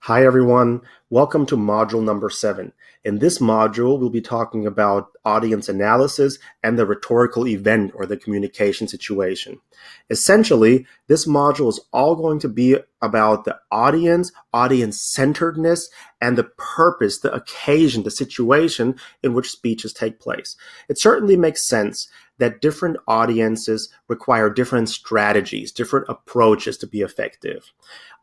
Hi everyone, welcome to module number 7. In this module, we'll be talking about audience analysis and the rhetorical event or the communication situation. Essentially, this module is all going to be about the audience-centeredness, and the purpose, the occasion, the situation in which speeches take place. It certainly makes sense that different audiences require different strategies, different approaches to be effective.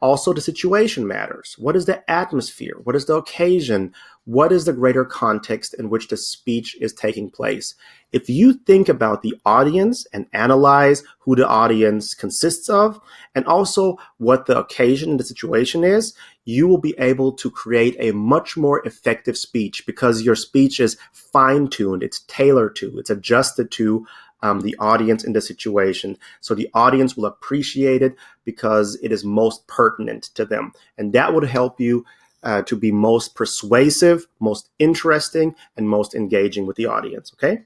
Also, the situation matters. What is the atmosphere? What is the occasion? What is the greater context in which the speech is taking place? If you think about the audience and analyze who the audience consists of, and also what the occasion and the situation is, you will be able to create a much more effective speech because your speech is fine-tuned, it's tailored to, it's adjusted to the audience in the situation. So the audience will appreciate it because it is most pertinent to them. And that would help you to be most persuasive, most interesting, and most engaging with the audience, okay?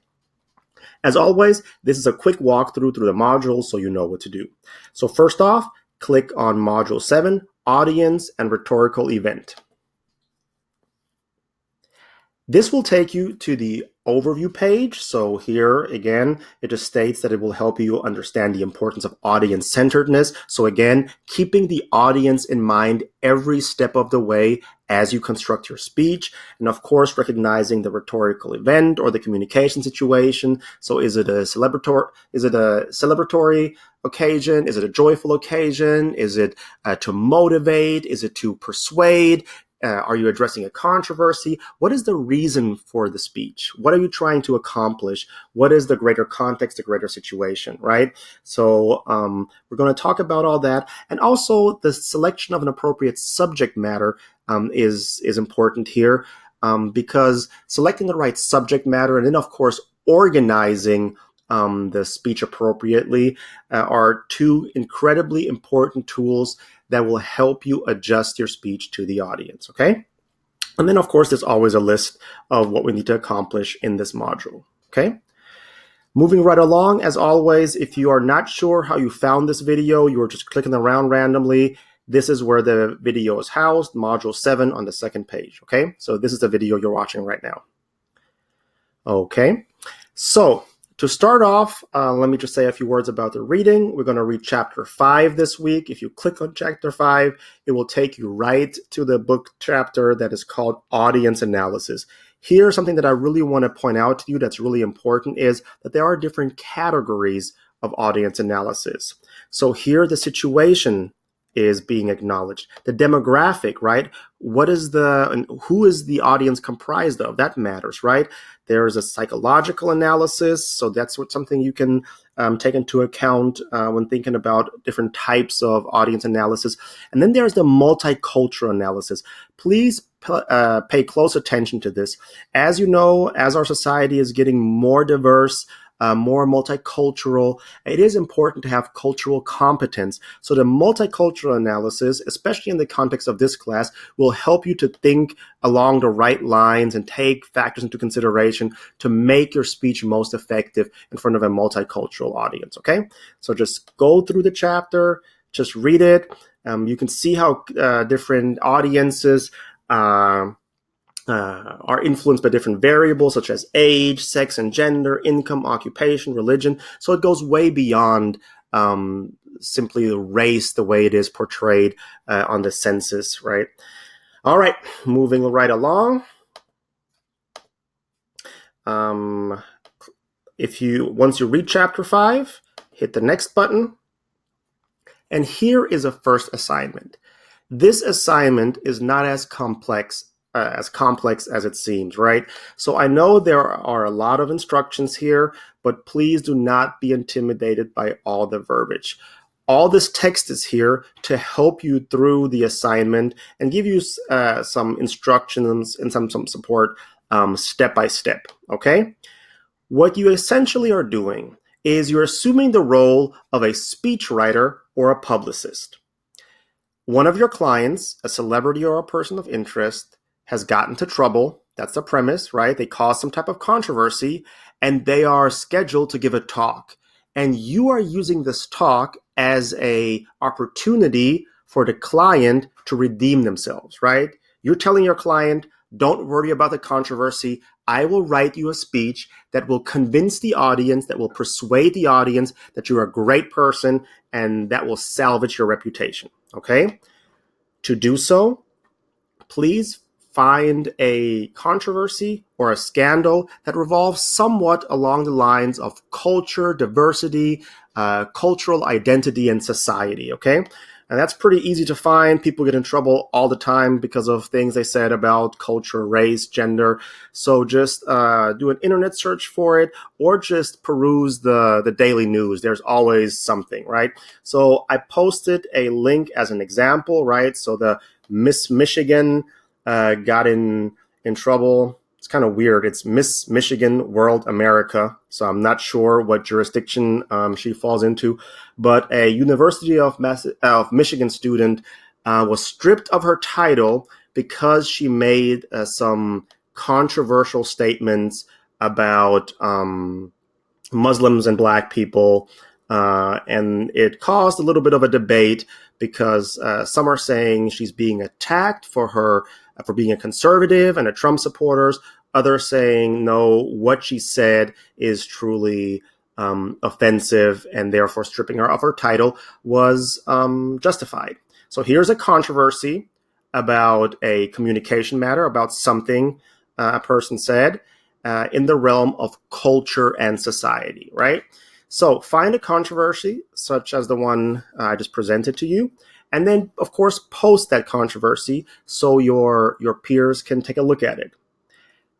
As always, this is a quick walkthrough through the modules so you know what to do. So first off, click on Module 7, Audience and Rhetorical Event. This will take you to the overview page. So here, again, it just states that it will help you understand the importance of audience-centeredness. So again, keeping the audience in mind every step of the way as you construct your speech. And of course, recognizing the rhetorical event or the communication situation. So is it a celebratory occasion? Is it a joyful occasion? Is it to motivate? Is it to persuade? Are you addressing a controversy? What is the reason for the speech? What are you trying to accomplish? What is the greater context, the greater situation, right? So we're going to talk about all that. And also the selection of an appropriate subject matter is important here because selecting the right subject matter and then, of course, organizing the speech appropriately are two incredibly important tools that will help you adjust your speech to the audience, okay? And then, of course, there's always a list of what we need to accomplish in this module, okay? Moving right along, as always, if you are not sure how you found this video, you are just clicking around randomly, this is where the video is housed, Module 7 on the second page, okay? So this is the video you're watching right now. Okay, so to start off, let me just say a few words about the reading. We're going to read Chapter 5 this week. If you click on Chapter 5, it will take you right to the book chapter that is called Audience Analysis. Here, something that I really want to point out to you that's really important is that there are different categories of audience analysis. So here, the situation is being acknowledged. The demographic, right? Who is the audience comprised of? That matters, right? There's a psychological analysis, so that's something you can take into account when thinking about different types of audience analysis. And then there's the multicultural analysis. Please pay close attention to this. As you know, as our society is getting more diverse, more multicultural, it is important to have cultural competence. So the multicultural analysis, especially in the context of this class, will help you to think along the right lines and take factors into consideration to make your speech most effective in front of a multicultural audience, okay? So just go through the chapter, just read it. You can see how different audiences are influenced by different variables such as age, sex and gender, income, occupation, religion. So it goes way beyond simply the race, the way it is portrayed on the census, right? All right, moving right along. Once you read Chapter 5, hit the next button. And here is a first assignment. This assignment is not as complex as it seems, right? So I know there are a lot of instructions here, but please do not be intimidated by all the verbiage. All this text is here to help you through the assignment and give you some instructions and some support step by step, okay? What you essentially are doing is you're assuming the role of a speechwriter or a publicist. One of your clients, a celebrity or a person of interest, has gotten into trouble. That's the premise, right? They caused some type of controversy and they are scheduled to give a talk. And you are using this talk as an opportunity for the client to redeem themselves, right? You're telling your client, don't worry about the controversy. I will write you a speech that will convince the audience, that will persuade the audience that you're a great person, and that will salvage your reputation, okay? To do so, please find a controversy or a scandal that revolves somewhat along the lines of culture, diversity, cultural identity, and society, okay? And that's pretty easy to find. People get in trouble all the time because of things they said about culture, race, gender. So just do an internet search for it, or just peruse the daily news. There's always something, right? So I posted a link as an example, right? So the Miss Michigan got in trouble. It's kind of weird. It's Miss Michigan World America. So I'm not sure what jurisdiction she falls into. But a University of Michigan student was stripped of her title because she made some controversial statements about Muslims and Black people. And it caused a little bit of a debate because some are saying she's being attacked for being a conservative and a Trump supporters. Others saying, no, what she said is truly offensive, and therefore stripping her of her title was justified. So here's a controversy about a communication matter, about something a person said in the realm of culture and society, right? So find a controversy such as the one I just presented to you, and then, of course, post that controversy so your peers can take a look at it.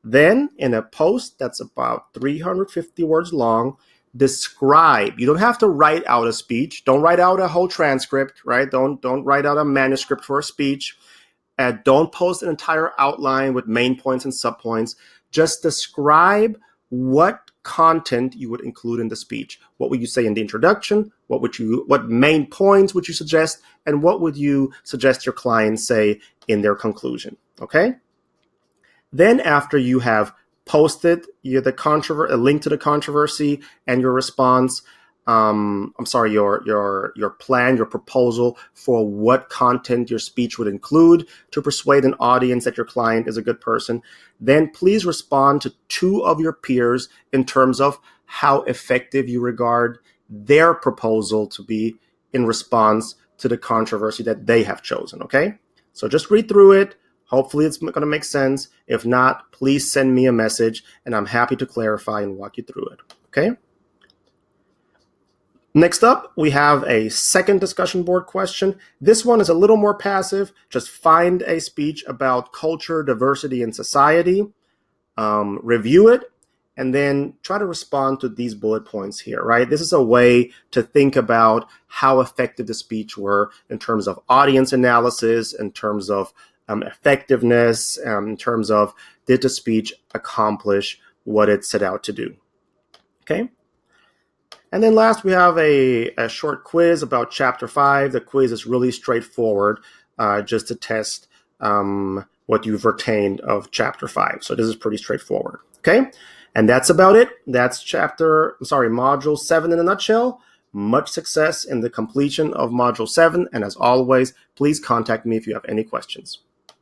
Then, in a post that's about 350 words long, describe. You don't have to write out a speech. Don't write out a whole transcript, right? Don't write out a manuscript for a speech. Don't post an entire outline with main points and subpoints. Just describe what content you would include in the speech. What would you say in the introduction? What main points would you suggest? And what would you suggest your clients say in their conclusion? Okay? Then after you have posted a link to the controversy and your response, your plan, your proposal for what content your speech would include to persuade an audience that your client is a good person, then please respond to two of your peers in terms of how effective you regard their proposal to be in response to the controversy that they have chosen, okay? So just read through it. Hopefully it's going to make sense. If not, please send me a message and I'm happy to clarify and walk you through it, okay? Next up, we have a second discussion board question. This one is a little more passive. Just find a speech about culture, diversity, and society, review it, and then try to respond to these bullet points here, right? This is a way to think about how effective the speech were in terms of audience analysis, in terms of effectiveness, in terms of did the speech accomplish what it set out to do, okay? And then last, we have a short quiz about Chapter 5. The quiz is really straightforward, just to test what you've retained of Chapter 5. So this is pretty straightforward, okay? And that's about it. That's Module 7 in a nutshell. Much success in the completion of Module 7. And as always, please contact me if you have any questions.